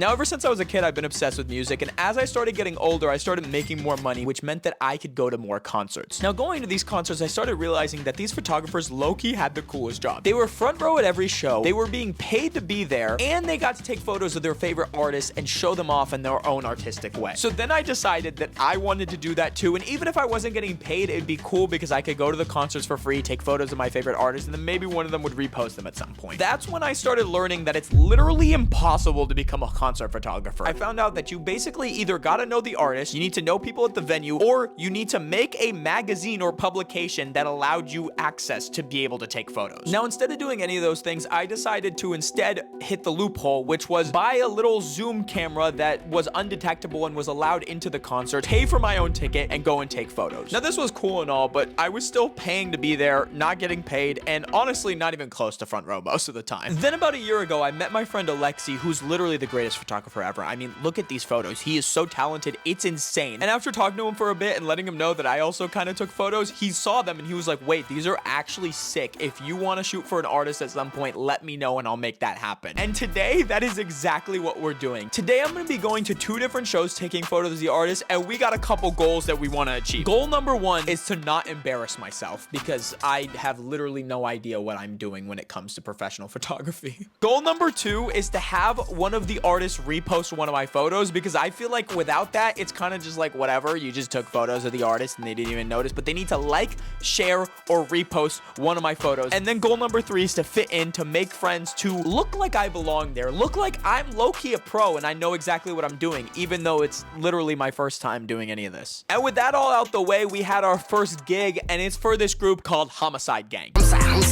Now, ever since I was a kid, I've been obsessed with music, and as I started getting older, I started making more money, which meant that I could go to more concerts. Now, going to these concerts, I started realizing that these photographers low-key had the coolest job. They were front row at every show, they were being paid to be there, and they got to take photos of their favorite artists and show them off in their own artistic way. So then I decided that I wanted to do that too, and even if I wasn't getting paid, it'd be cool because I could go to the concerts for free, take photos of my favorite artists, and then maybe one of them would repost them at some point. That's when I started learning that it's literally impossible to become a concert photographer. I found out that you basically either gotta know the artist, you need to know people at the venue, or you need to make a magazine or publication that allowed you access to be able to take photos. Now, instead of doing any of those things, I decided to instead hit the loophole, which was buy a little zoom camera that was undetectable and was allowed into the concert, pay for my own ticket, and go and take photos. Now, this was cool and all, but I was still paying to be there, not getting paid, and honestly not even close to front row most of the time. Then about a year ago, I met my friend Alexey, who's literally the greatest photographer ever. I mean, look at these photos. He is so talented. It's insane. And after talking to him for a bit and letting him know that I also kind of took photos, he saw them and he was like, wait, these are actually sick. If you want to shoot for an artist at some point, let me know and I'll make that happen. And today, that is exactly what we're doing. Today, I'm going to be going to 2 different shows, taking photos of the artists, and we got a couple goals that we want to achieve. Goal number 1 is to not embarrass myself because I have literally no idea what I'm doing when it comes to professional photography. Goal number 2 is to have one of the artists repost one of my photos because I feel like without that, it's kind of just like whatever. You just took photos of the artist and they didn't even notice, but they need to like, share, or repost one of my photos. And then goal number 3 is to fit in, to make friends, to look like I belong there, look like I'm low-key a pro and I know exactly what I'm doing, even though it's literally my first time doing any of this. And with that all out the way, we had our first gig, and it's for this group called Homicide Gang.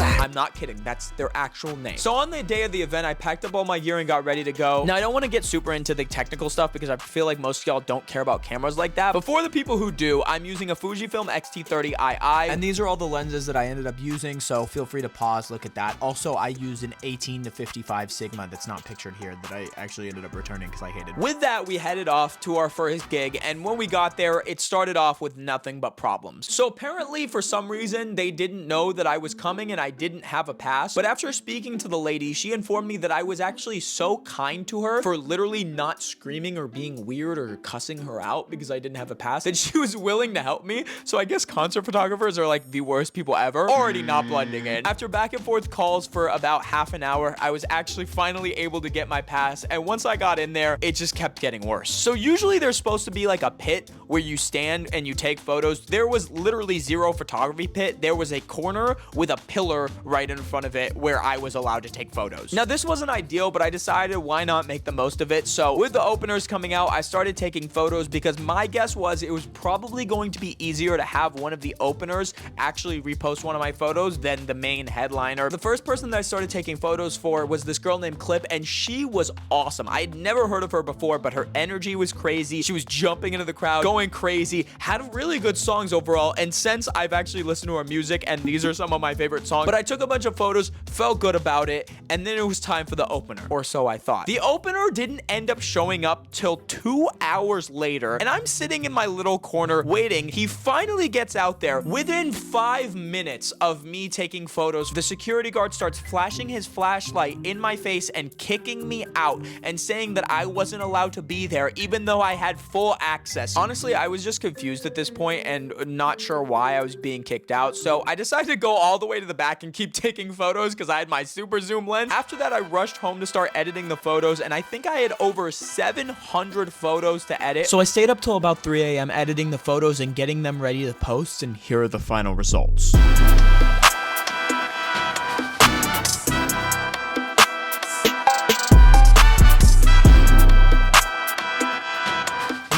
I'm not kidding, that's their actual name. So on the day of the event, I packed up all my gear and got ready to go. Now, I don't want to get super into the technical stuff because I feel like most of y'all don't care about cameras like that, but for the people who do, I'm using a Fujifilm X-T30 II, and these are all the lenses that I ended up using, so feel free to pause, look at that. Also, I used an 18 to 55 Sigma that's not pictured here that I actually ended up returning because I hated. With that, we headed off to our first gig, and when we got there, it started off with nothing but problems. So apparently, for some reason, they didn't know that I was coming and I didn't have a pass, but after speaking to the lady, she informed me that I was actually so kind to her for literally not screaming or being weird or cussing her out because I didn't have a pass, that she was willing to help me. So I guess concert photographers are like the worst people ever, already not blending in. After back and forth calls for about half an hour, I was actually finally able to get my pass, and once I got in there, it just kept getting worse. So usually there's supposed to be like a pit where you stand and you take photos. There was literally zero photography pit. There was a corner with a pillar right in front of it where I was allowed to take photos. Now, this wasn't ideal, but I decided why not make the most of it. So with the openers coming out, I started taking photos because my guess was it was probably going to be easier to have one of the openers actually repost one of my photos than the main headliner. The first person that I started taking photos for was this girl named Clip, and she was awesome. I had never heard of her before, but her energy was crazy. She was jumping into the crowd, going crazy, had really good songs overall, and since I've actually listened to her music, and these are some of my favorite songs, but I took a bunch of photos, felt good about it, and then it was time for the opener, or so I thought. The opener didn't end up showing up till 2 hours later, and I'm sitting in my little corner waiting. He finally gets out there. Within 5 minutes of me taking photos, the security guard starts flashing his flashlight in my face and kicking me out and saying that I wasn't allowed to be there even though I had full access. Honestly, I was just confused at this point and not sure why I was being kicked out, so I decided to go all the way to the back and keep taking photos because I had my super zoom lens. After that, I rushed home to start editing the photos, and I think I had over 700 photos to edit. So I stayed up till about 3 a.m. editing the photos and getting them ready to post, and here are the final results.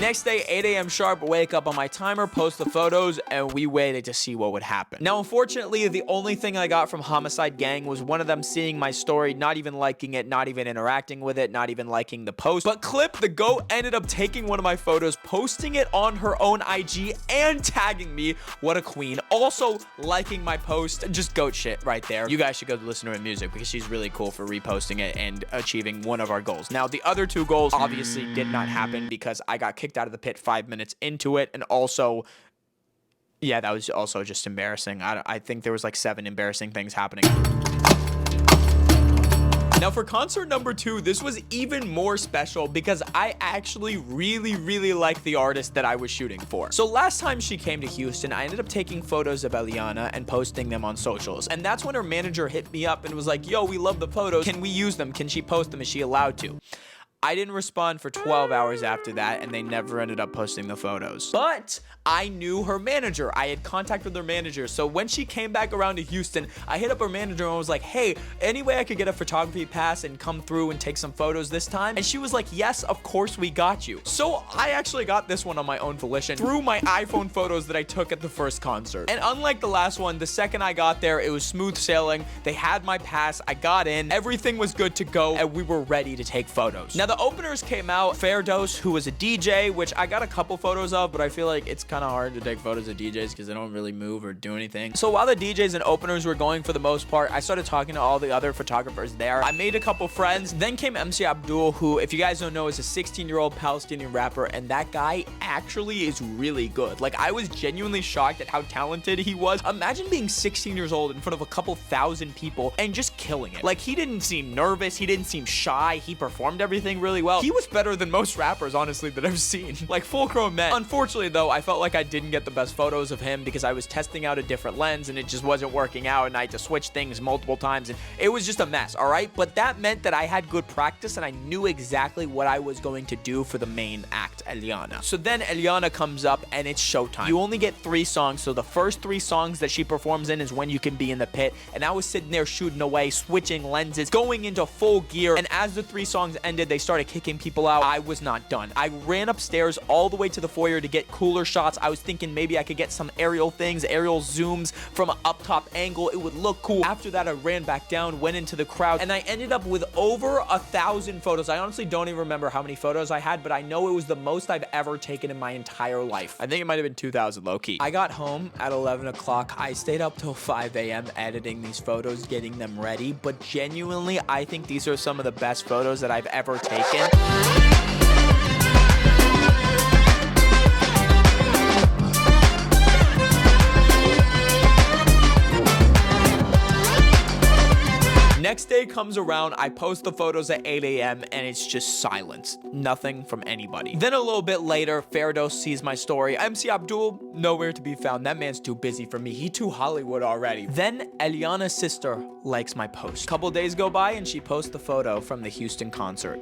Next day, 8 a.m. sharp, wake up on my timer, post the photos, and we waited to see what would happen. Now, unfortunately, the only thing I got from Homicide Gang was one of them seeing my story, not even liking it, not even interacting with it, not even liking the post. But Clip, the GOAT, ended up taking one of my photos, posting it on her own IG, and tagging me. What a queen. Also liking my post. Just GOAT shit right there. You guys should go listen to her music because she's really cool for reposting it and achieving one of our goals. Now, the other 2 goals obviously did not happen because I got kicked out of the pit 5 minutes into it, and also, yeah, that was also just embarrassing. I think there was like 7 embarrassing things happening. Now for concert number 2, this was even more special because I actually really like the artist that I was shooting for. So last time she came to Houston, I ended up taking photos of Eliana and posting them on socials. And that's when her manager hit me up and was like, yo, we love the photos. Can we use them? Can she post them? Is she allowed to? I didn't respond for 12 hours after that, and they never ended up posting the photos. But I knew her manager. I had contact with her manager. So when she came back around to Houston, I hit up her manager and was like, hey, any way I could get a photography pass and come through and take some photos this time? And she was like, yes, of course we got you. So I actually got this one on my own volition through my iPhone photos that I took at the first concert. And unlike the last one, the second I got there, it was smooth sailing. They had my pass. I got in. Everything was good to go, and we were ready to take photos. Now, the openers came out. Fairdos, who was a DJ, which I got a couple photos of, but I feel like it's kind of hard to take photos of DJs because they don't really move or do anything. So while the DJs and openers were going for the most part, I started talking to all the other photographers there. I made a couple friends. Then came MC Abdul, who, if you guys don't know, is a 16-year-old Palestinian rapper, and that guy actually is really good. Like, I was genuinely shocked at how talented he was. Imagine being 16 years old in front of a couple thousand people and just killing it. Like, he didn't seem nervous. He didn't seem shy. He performed everything really well. He was better than most rappers, honestly, that I've seen. Like, full-grown men. Unfortunately, though, I felt like I didn't get the best photos of him because I was testing out a different lens and it just wasn't working out, and I had to switch things multiple times, and it was just a mess, all right? But that meant that I had good practice and I knew exactly what I was going to do for the main act, Eliana. So then Eliana comes up and it's showtime. You only get 3 songs, so the first 3 songs that she performs in is when you can be in the pit, and I was sitting there shooting away, switching lenses, going into full gear, and as the 3 songs ended, they started kicking people out. I was not done. I ran upstairs all the way to the foyer to get cooler shots. I was thinking maybe I could get some aerial things, aerial zooms from an up top angle. It would look cool. After that, I ran back down, went into the crowd, and I ended up with over 1,000 photos. I honestly don't even remember how many photos I had, but I know it was the most I've ever taken in my entire life. I think it might have been 2,000 low-key. I got home at 11 o'clock. I stayed up till 5 a.m. editing these photos, getting them ready, but genuinely, I think these are some of the best photos that I've ever taken. Next day comes around, I post the photos at 8 a.m. and it's just silence. Nothing from anybody. Then a little bit later, Fairdos sees my story. MC Abdul, nowhere to be found. That man's too busy for me. He too Hollywood already. Then Eliana's sister likes my post. Couple days go by and she posts the photo from the Houston concert.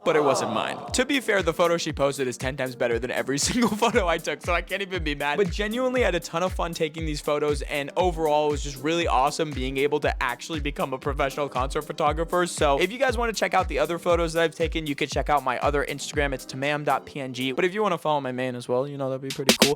But it wasn't mine. To be fair, the photo she posted is 10 times better than every single photo I took, so I can't even be mad. But genuinely, I had a ton of fun taking these photos, and overall, it was just really awesome being able to actually become a professional concert photographer. So if you guys want to check out the other photos that I've taken, you can check out my other Instagram. It's tammam.png. But if you want to follow my man as well, you know, that'd be pretty cool.